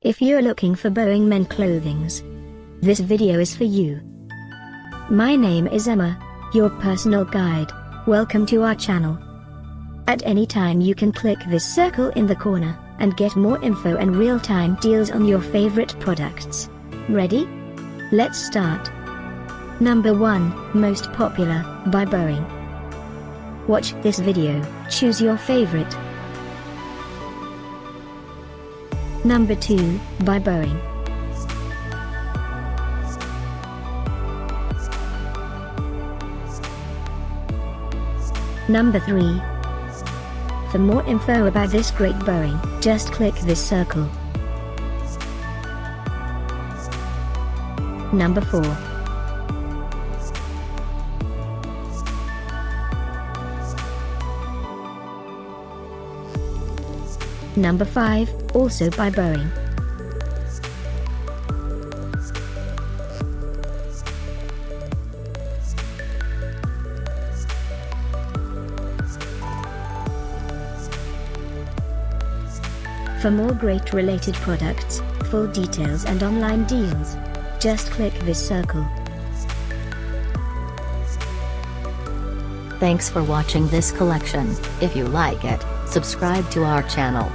If you're looking for Boeing men clothings, this video is for you. My name is Emma, your personal guide. Welcome to our channel. At any time you can click this circle in the corner, and get more info and real-time deals on your favorite products. Ready? Let's start. Number 1, Most Popular, by Boeing. Watch this video, choose your favorite. Number 2, by Boeing. Number 3. For more info about this great Boeing, just click this circle. Number 4. Number 5, also by Boeing. For more great related products, full details and online deals, just click this circle. Thanks for watching this collection. If you like it, subscribe to our channel.